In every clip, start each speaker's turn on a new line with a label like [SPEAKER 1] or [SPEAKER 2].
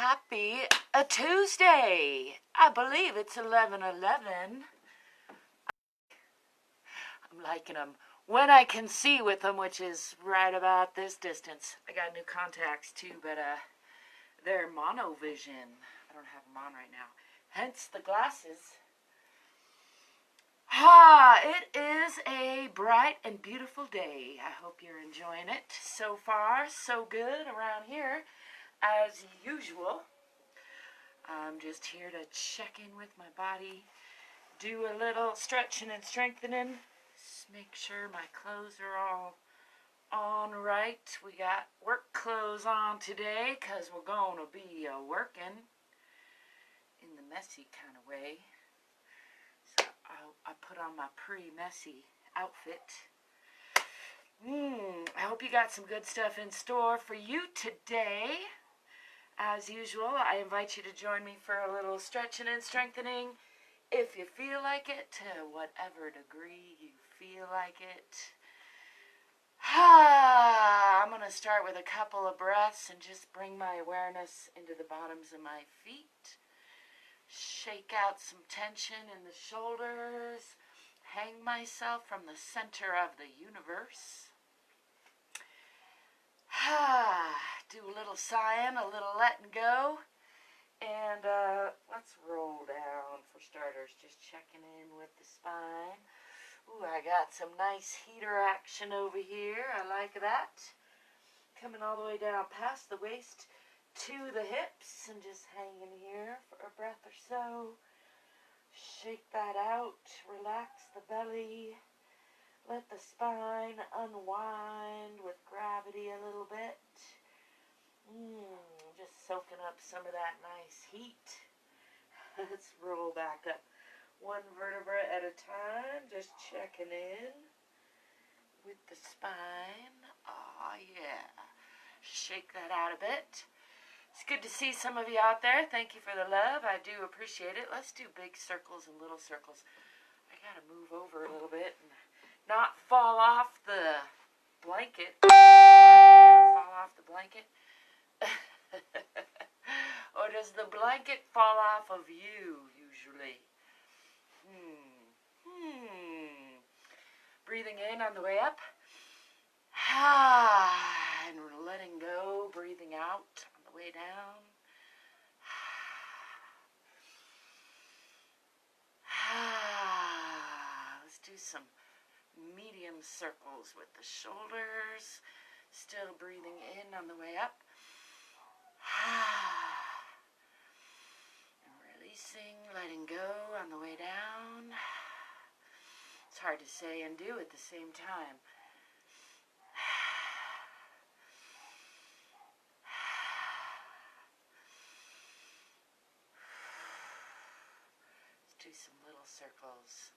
[SPEAKER 1] Happy Tuesday. I believe it's 11:11. I'm liking them when I can see with them, which is right about this distance. I got new contacts too, but they're monovision. I don't have them on right now, hence the glasses. It is a bright and beautiful day. I hope you're enjoying it. So far, so good around here. As usual, I'm just here to check in with my body, do a little stretching and strengthening, make sure my clothes are all on right. We got work clothes on today because we're going to be working in the messy kind of way. So I put on my pre-messy outfit. I hope you got some good stuff in store for you today. As usual, I invite you to join me for a little stretching and strengthening if you feel like it, to whatever degree you feel like it. I'm going to start with a couple of breaths and just bring my awareness into the bottoms of my feet. Shake out some tension in the shoulders. Hang myself from the center of the universe. Do a little sighing, a little letting go. And let's roll down for starters. Just checking in with the spine. Ooh, I got some nice heater action over here. I like that. Coming all the way down past the waist to the hips and just hanging here for a breath or so. Shake that out. Relax the belly. Let the spine unwind with gravity a little bit. Just soaking up some of that nice heat. Let's roll back up one vertebra at a time. Just checking in with the spine. Oh, yeah. Shake that out a bit. It's good to see some of you out there. Thank you for the love. I do appreciate it. Let's do big circles and little circles. I got to move over a little bit and not fall off the blanket. You ever fall off the blanket? Or does the blanket fall off of you usually? Breathing in on the way up. And letting go, breathing out on the way down. Let's do some medium circles with the shoulders. Still breathing in on the way up. And releasing, letting go on the way down. It's hard to say and do at the same time. Let's do some little circles.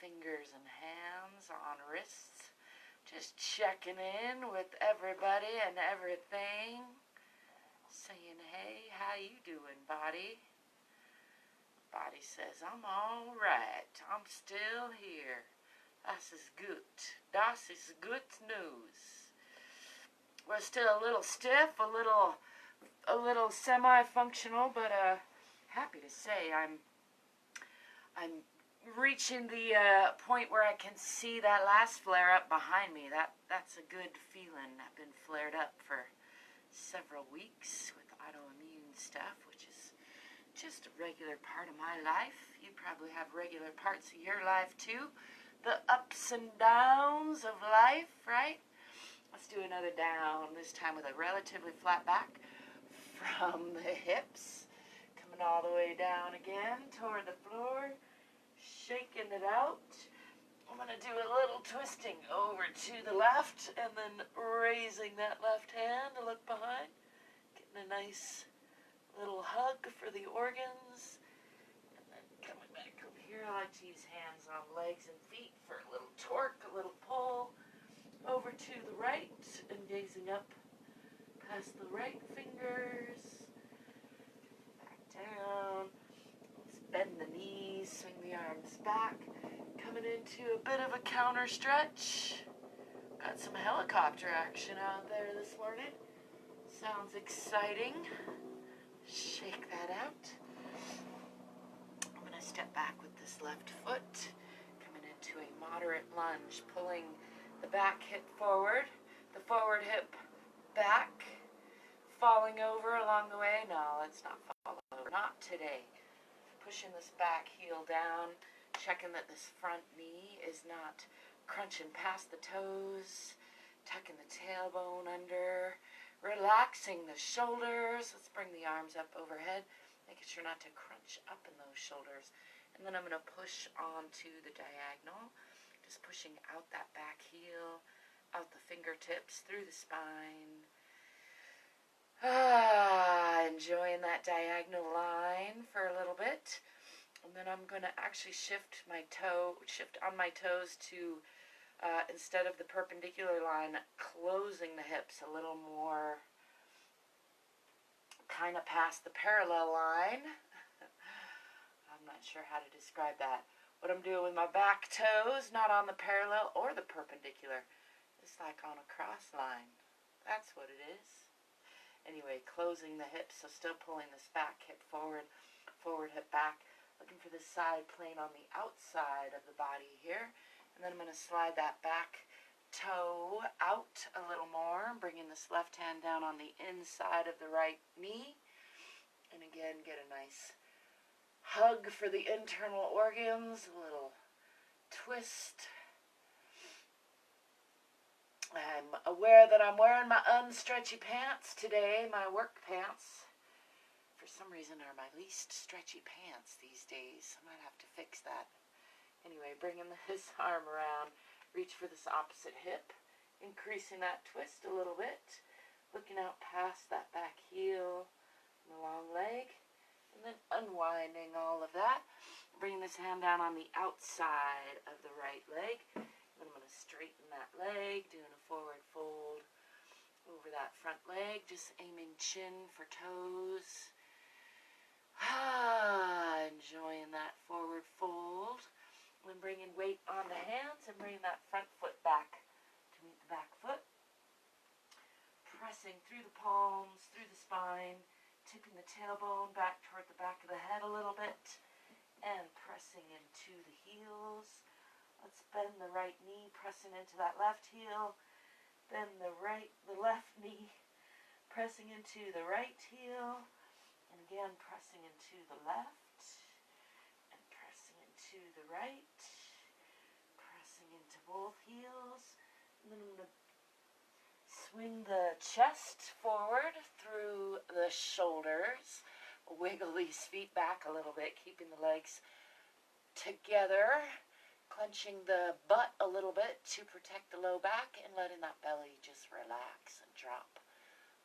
[SPEAKER 1] Fingers and hands on wrists. Just checking in with everybody and everything. Saying, hey, how you doing, body? Body says, I'm all right. I'm still here. Das ist gut. Das ist good news. We're still a little stiff, a little semi-functional, but happy to say I'm reaching the point where I can see that last flare up behind me. That's a good feeling. I've been flared up for several weeks with autoimmune stuff, which is just a regular part of my life. You probably have regular parts of your life too. The ups and downs of life, right? Let's do another down, this time with a relatively flat back from the hips. Coming all the way down again toward the floor. Shaking it out. I'm going to do a little twisting over to the left and then raising that left hand to look behind. Getting a nice little hug for the organs. And then coming back over here. I like to use hands on legs and feet for a little torque, a little pull. Over to the right and gazing up past the right fingers. Back down. Bend the knees, swing the arms back. Coming into a bit of a counter stretch. Got some helicopter action out there this morning. Sounds exciting. Shake that out. I'm going to step back with this left foot, coming into a moderate lunge, pulling the back hip forward, the forward hip back, falling over along the way. No, let's not fall over. Not today. Pushing this back heel down, checking that this front knee is not crunching past the toes, tucking the tailbone under, relaxing the shoulders. Let's bring the arms up overhead, making sure not to crunch up in those shoulders. And then I'm going to push onto the diagonal, just pushing out that back heel, out the fingertips, through the spine. Enjoying that diagonal line for a little bit. And then I'm going to actually shift on my toes to, instead of the perpendicular line, closing the hips a little more, kind of past the parallel line. I'm not sure how to describe that. What I'm doing with my back toes, not on the parallel or the perpendicular. It's like on a cross line. That's what it is. Anyway, closing the hips, so still pulling this back hip forward, forward hip back. Looking for this side plane on the outside of the body here. And then I'm going to slide that back toe out a little more, bringing this left hand down on the inside of the right knee. And again, get a nice hug for the internal organs, a little twist. I'm aware that I'm wearing my unstretchy pants today, my work pants. For some reason are my least stretchy pants these days. I might have to fix that. Anyway, bringing this arm around, reach for this opposite hip, increasing that twist a little bit, looking out past that back heel and the long leg, and then unwinding all of that. Bringing this hand down on the outside of the right leg. Then I'm going to straighten that leg, doing a forward fold over that front leg, just aiming chin for toes. Enjoying that forward fold. And then bringing weight on the hands and bringing that front foot back to meet the back foot. Pressing through the palms, through the spine, tipping the tailbone back toward the back of the head a little bit, and pressing into the heels. Let's bend the right knee, pressing into that left heel. Then the left knee, pressing into the right heel. And again, pressing into the left. And pressing into the right. Pressing into both heels. And then I'm going to swing the chest forward through the shoulders. Wiggle these feet back a little bit, keeping the legs together. Clenching the butt a little bit to protect the low back and letting that belly just relax and drop.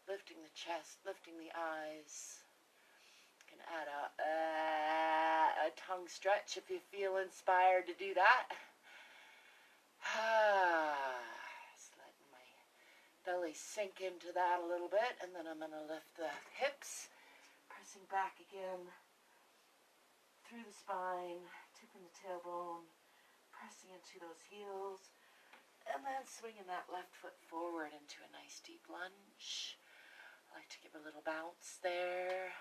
[SPEAKER 1] Lifting the chest, lifting the eyes. You can add a tongue stretch if you feel inspired to do that. Just letting my belly sink into that a little bit, and then I'm going to lift the hips, pressing back again through the spine, tipping the tailbone, pressing into those heels, and then swinging that left foot forward into a nice deep lunge. I like to give a little bounce there.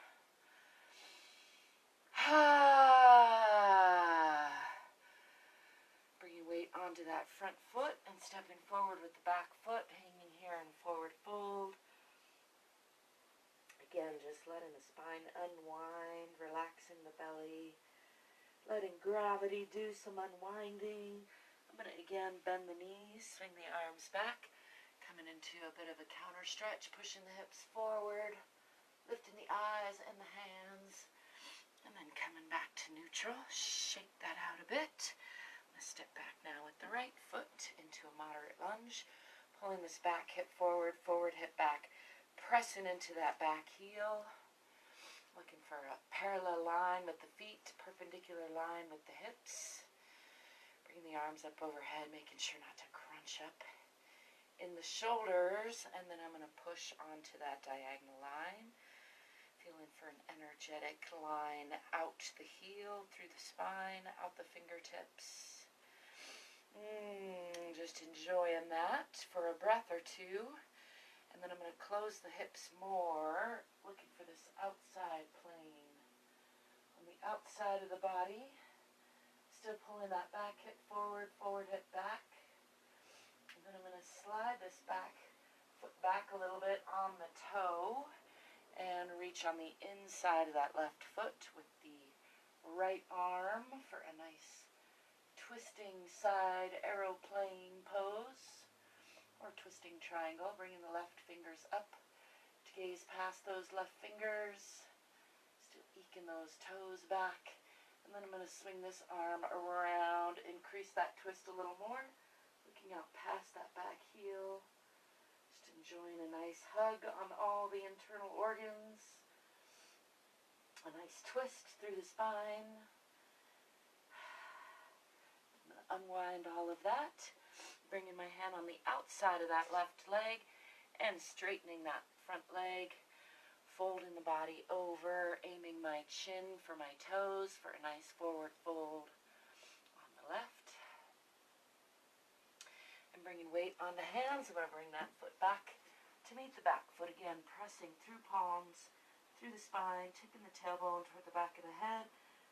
[SPEAKER 1] Bringing weight onto that front foot and stepping forward with the back foot, hanging here in forward fold. Again, just letting the spine unwind, relaxing the belly. Letting gravity do some unwinding. I'm going to again bend the knees, swing the arms back, coming into a bit of a counter stretch, pushing the hips forward, lifting the eyes and the hands, and then coming back to neutral. Shake that out a bit. I'm going to step back now with the right foot into a moderate lunge, pulling this back hip forward, forward hip back, pressing into that back heel. Looking for a parallel line with the feet, perpendicular line with the hips. Bring the arms up overhead, making sure not to crunch up in the shoulders. And then I'm going to push onto that diagonal line. Feeling for an energetic line out the heel, through the spine, out the fingertips. Just enjoying that for a breath or two. And then I'm going to close the hips more, looking for this outside plane. On the outside of the body, still pulling that back hip forward, forward hip back. And then I'm going to slide this back foot back a little bit on the toe and reach on the inside of that left foot with the right arm for a nice twisting side aeroplane pose or twisting triangle, bringing the left fingers up to gaze past those left fingers, still eking those toes back. And then I'm going to swing this arm around, increase that twist a little more, looking out past that back heel, just enjoying a nice hug on all the internal organs, a nice twist through the spine. I'm going to unwind all of that, bringing my hand on the outside of that left leg and straightening that front leg. Folding the body over, aiming my chin for my toes for a nice forward fold on the left. And bringing weight on the hands. I'm going to bring that foot back to meet the back foot again, pressing through palms, through the spine, tipping the tailbone toward the back of the head,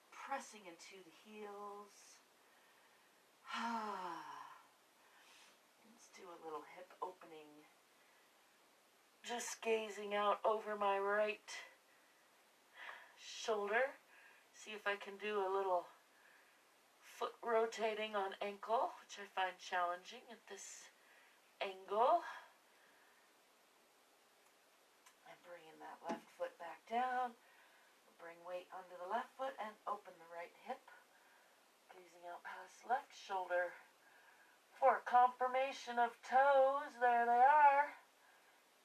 [SPEAKER 1] pressing into the heels. Let's do a little hip opening. Just gazing out over my right shoulder. See if I can do a little foot rotating on ankle, which I find challenging at this angle. And bringing that left foot back down. Bring weight onto the left foot and open the right hip. Gazing out past left shoulder for confirmation of toes. There they are.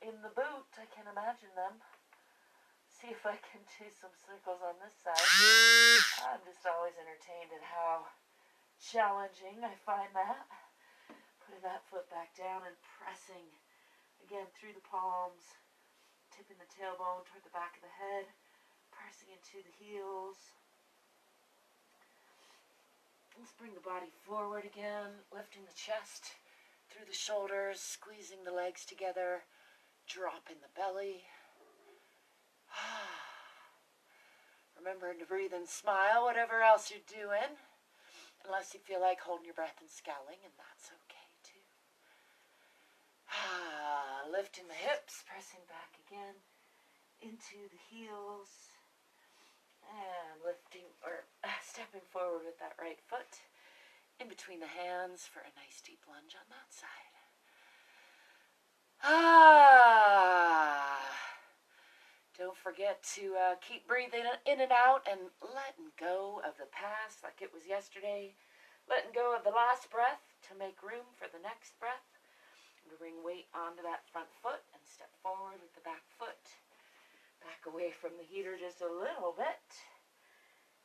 [SPEAKER 1] In the boot, I can imagine them. See if I can do some circles on this side. I'm just always entertained at how challenging I find that. Putting that foot back down and pressing again through the palms, tipping the tailbone toward the back of the head, pressing into the heels. Let's bring the body forward again, lifting the chest through the shoulders, squeezing the legs together. Drop in the belly. Remember to breathe and smile, whatever else you're doing. Unless you feel like holding your breath and scowling, and that's okay too. Lifting the hips, pressing back again into the heels. And lifting or stepping forward with that right foot in between the hands for a nice deep lunge on that side. Don't forget to keep breathing in and out and letting go of the past like it was yesterday. Letting go of the last breath to make room for the next breath. I'm going to bring weight onto that front foot and step forward with the back foot. Back away from the heater just a little bit.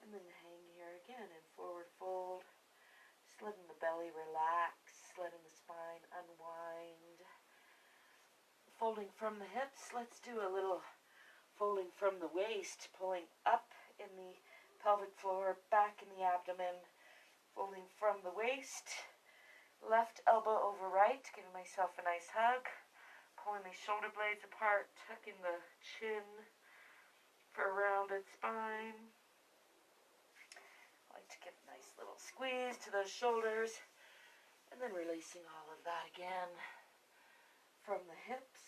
[SPEAKER 1] And then hang here again in forward fold. Just letting the belly relax, letting the spine unwind. Folding from the hips, let's do a little folding from the waist, pulling up in the pelvic floor, back in the abdomen, folding from the waist, left elbow over right, giving myself a nice hug, pulling the shoulder blades apart, tucking the chin for a rounded spine. I like to give a nice little squeeze to those shoulders, and then releasing all of that again from the hips.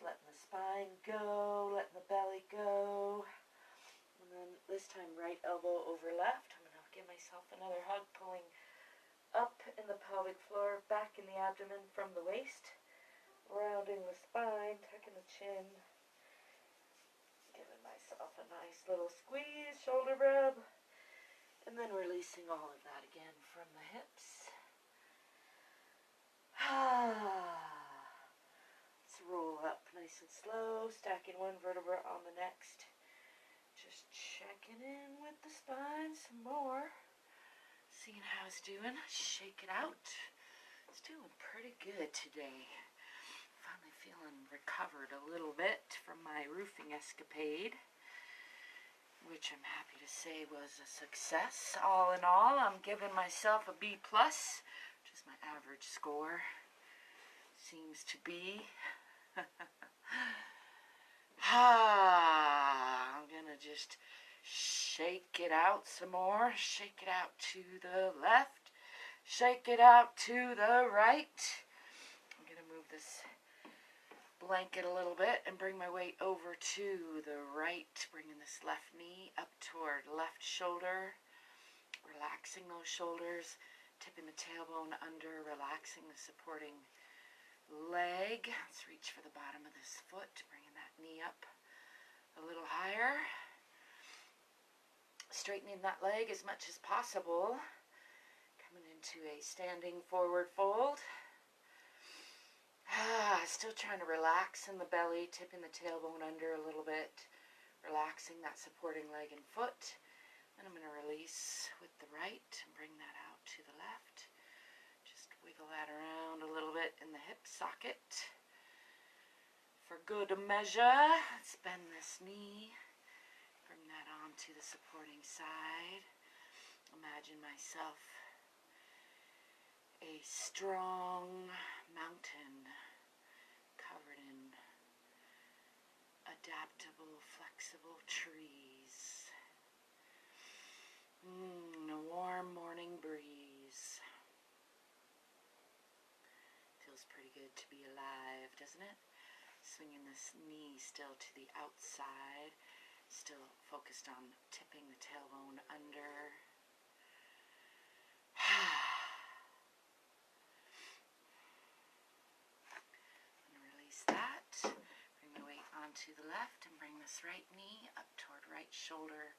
[SPEAKER 1] Letting the spine go, letting the belly go. And then this time right elbow over left. I'm going to give myself another hug, pulling up in the pelvic floor, back in the abdomen from the waist. Rounding the spine, tucking the chin. Giving myself a nice little squeeze, shoulder rub. And then releasing all of that again from the hips. Roll up nice and slow, stacking one vertebra on the next. Just checking in with the spine some more. Seeing how it's doing. Shake it out. It's doing pretty good today. Finally feeling recovered a little bit from my roofing escapade, which I'm happy to say was a success. All in all, I'm giving myself a B+, which is my average score. seems to be. I'm gonna just shake it out some more. Shake it out to the left. Shake it out to the right. I'm gonna move this blanket a little bit and bring my weight over to the right, bringing this left knee up toward left shoulder, relaxing those shoulders, tipping the tailbone under, relaxing the supporting leg. Let's reach for the bottom of this foot, bringing that knee up a little higher, straightening that leg as much as possible, coming into a standing forward fold. Still trying to relax in the belly, tipping the tailbone under a little bit, relaxing that supporting leg and foot. Then I'm going to release with the right and bring that out to the left. Just wiggle that around a little bit in the hip socket. For good measure, let's bend this knee, bring that onto the supporting side. Imagine myself a strong mountain covered in adaptable, flexible trees. A warm morning breeze. Feels pretty good to be alive, doesn't it? Swinging this knee still to the outside, still focused on tipping the tailbone under. That. Bring my weight onto the left and bring this right knee up toward right shoulder.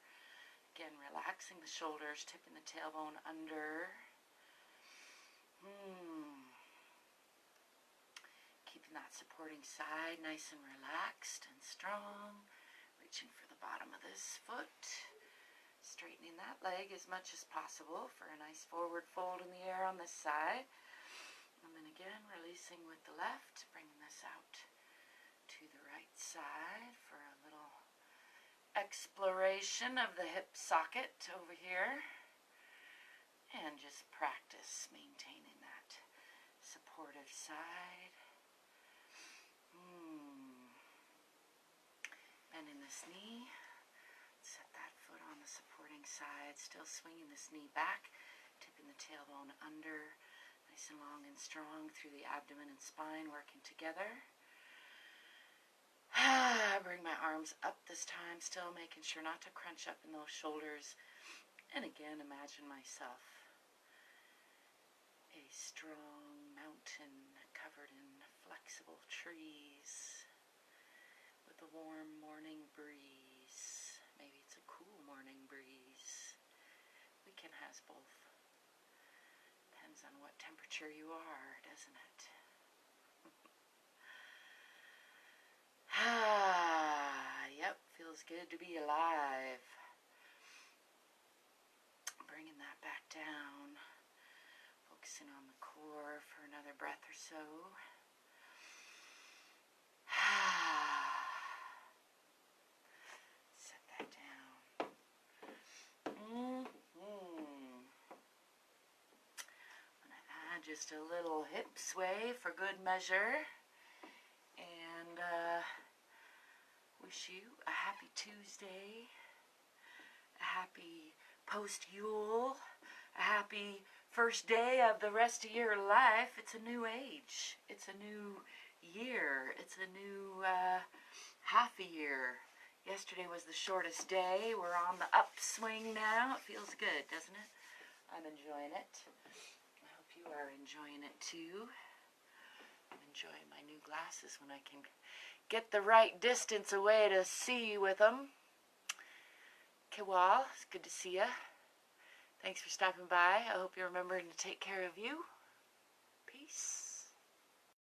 [SPEAKER 1] Again, relaxing the shoulders, tipping the tailbone under. Keeping that supporting side nice and relaxed and strong. Reaching for the bottom of this foot. Straightening that leg as much as possible for a nice forward fold in the air on this side. And then again, releasing with the left, bringing this out to the right side for a little exploration of the hip socket over here. And just practice maintaining that supportive side. Bending this knee. Set that foot on the supporting side, still swinging this knee back, tipping the tailbone under. Nice and long and strong through the abdomen and spine, working together. Bring my arms up this time, still making sure not to crunch up in those shoulders. And again, imagine myself a strong mountain covered in flexible trees with a warm morning breeze. Maybe it's a cool morning breeze. We can have both. Depends on what temperature you are, doesn't it? Yep, feels good to be alive. Bringing that back down, focusing on the core for another breath or so. Set that down. Just a little hip sway for good measure, and wish you a happy Tuesday, a happy post-Yule, a happy first day of the rest of your life. It's a new age, it's a new year, it's a new half a year. Yesterday was the shortest day. We're on the upswing now. It feels good, doesn't it? I'm enjoying it. You are enjoying it too. I'm enjoying my new glasses when I can get the right distance away to see with them. Okay, well, it's good to see you. Thanks for stopping by. I hope you're remembering to take care of you. Peace.